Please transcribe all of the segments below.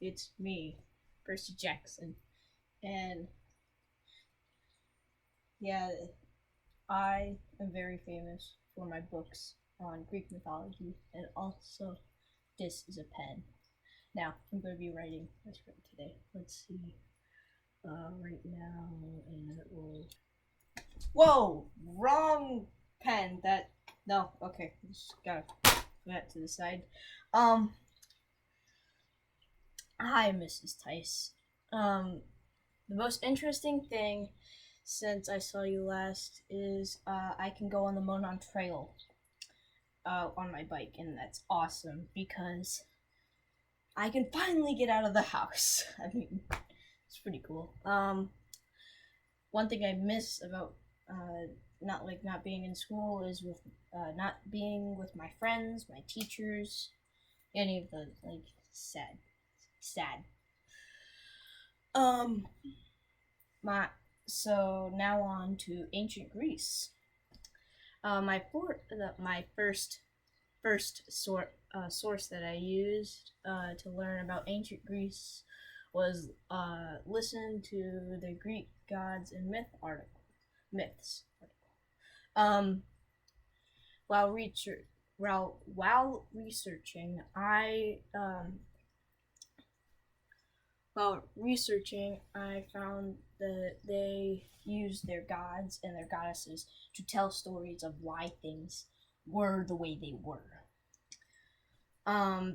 it's me, Percy Jackson. And yeah, I am very famous for my books on Greek mythology, and also this is a pen. Now, I'm going to be writing a script today. Let's see. Right now, and it will. Whoa! Wrong pen. No, okay. Just gotta put that to the side. Um, Hi, Mrs. Tice. The most interesting thing since I saw you last is I can go on the Monon Trail on my bike, and that's awesome because I can finally get out of the house. I mean, it's pretty cool. One thing I miss about not being in school is with not being with my friends, my teachers, any of the sad. Um, my so now on to ancient Greece. My source that I used to learn about ancient Greece was listen to the Greek gods and myths. Um, while research while researching, I found that they used their gods and their goddesses to tell stories of why things were the way they were.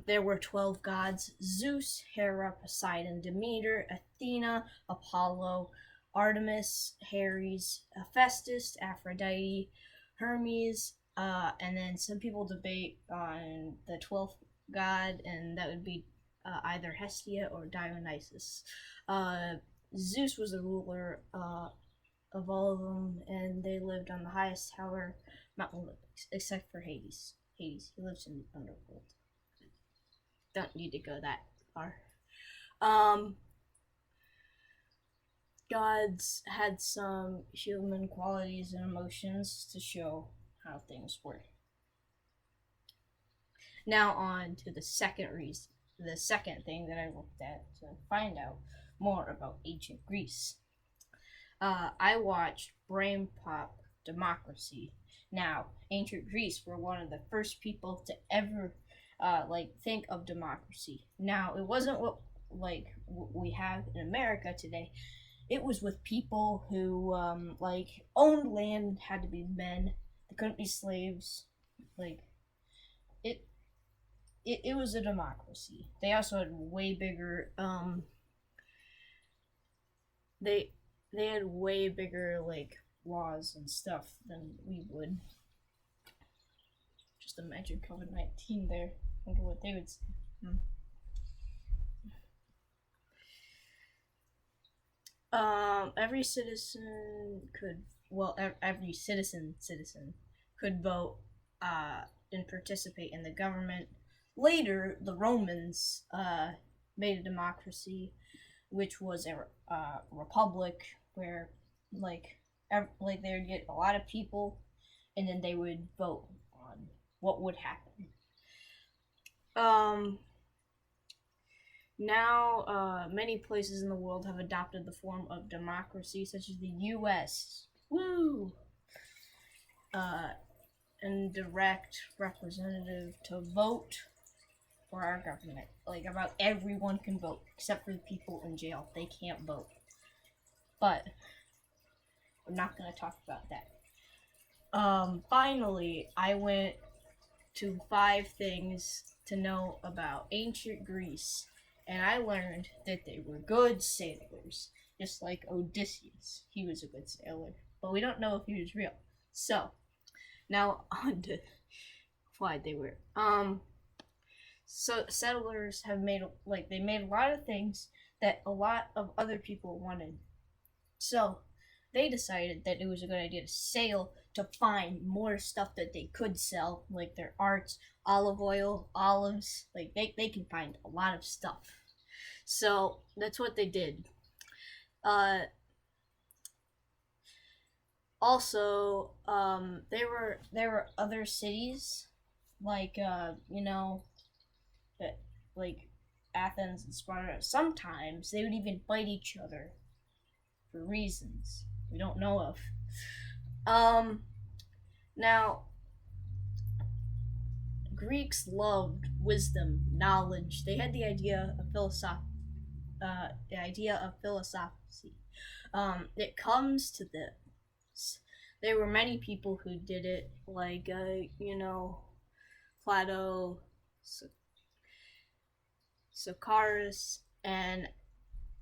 There were 12 gods: Zeus, Hera, Poseidon, Demeter, Athena, Apollo, Artemis, Ares, Hephaestus, Aphrodite, Hermes, and then some people debate on the 12th god, and that would be either Hestia or Dionysus. Zeus was the ruler of all of them, and they lived on the highest tower, Mount Olympus, except for Hades. He lives in the underworld. Don't need to go that far. Gods had some human qualities and emotions to show how things were. Now on to the second thing that I looked at to find out more about ancient Greece. I watched Brain Pop Democracy. Now, ancient Greece were one of the first people to ever think of democracy. Now, it wasn't what we have in America today. It was with people who owned land, had to be men. They couldn't be slaves. It was a democracy. They also had way bigger they had way bigger laws and stuff than we would. Just imagine COVID-19 there. I wonder what they would say. Every citizen could vote and participate in the government. Later, the Romans made a democracy, which was a republic where they would get a lot of people, and then they would vote on what would happen. Now, many places in the world have adopted the form of democracy, such as the U.S. Woo! And direct representative to vote for our government. About everyone can vote, except for the people in jail. They can't vote. But we're not going to talk about that. Finally, I went to 5 things to know about ancient Greece, and I learned that they were good sailors, just like Odysseus. He was a good sailor, but we don't know if he was real. So, now on to why they were. So settlers have made a lot of things that a lot of other people wanted. So they decided that it was a good idea to sail to find more stuff that they could sell, like their arts, olive oil, olives. They can find a lot of stuff. So that's what they did. Also, there were other cities that Athens and Sparta, sometimes they would even fight each other for reasons we don't know of. Now, Greeks loved wisdom, knowledge. They had the idea of philosophy. It comes to this. There were many people who did it, like Plato, Socrates, and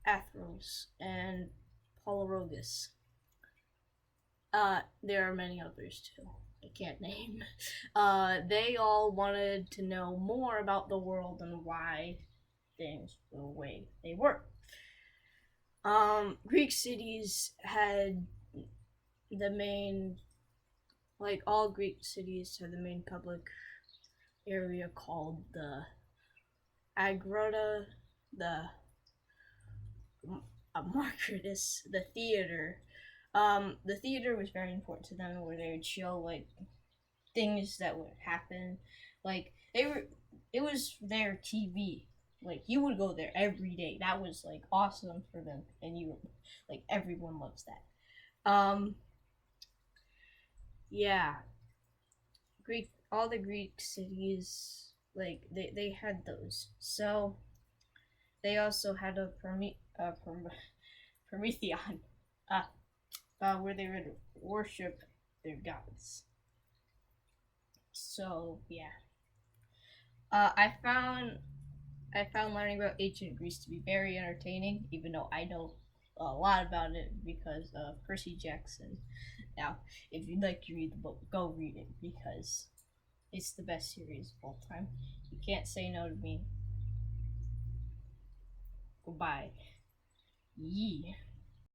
Athros, and Polorogus. There are many others too. I can't name. They all wanted to know more about the world and why things were the way they were. Greek cities had the main, like all Greek cities had the main public area called the Agora, the Marketus, the theater. The theater was very important to them, where they would show like things that would happen. Like it was their TV. Like you would go there every day. That was like awesome for them, and like everyone loves that. Yeah, all the Greek cities, like they had those. So they also had a Prometheon, where they would worship their gods. So yeah, I found learning about ancient Greece to be very entertaining, even though I know a lot about it because of Percy Jackson. Now, if you'd like to read the book, go read it because it's the best series of all time. You can't say no to me. Goodbye. Yee.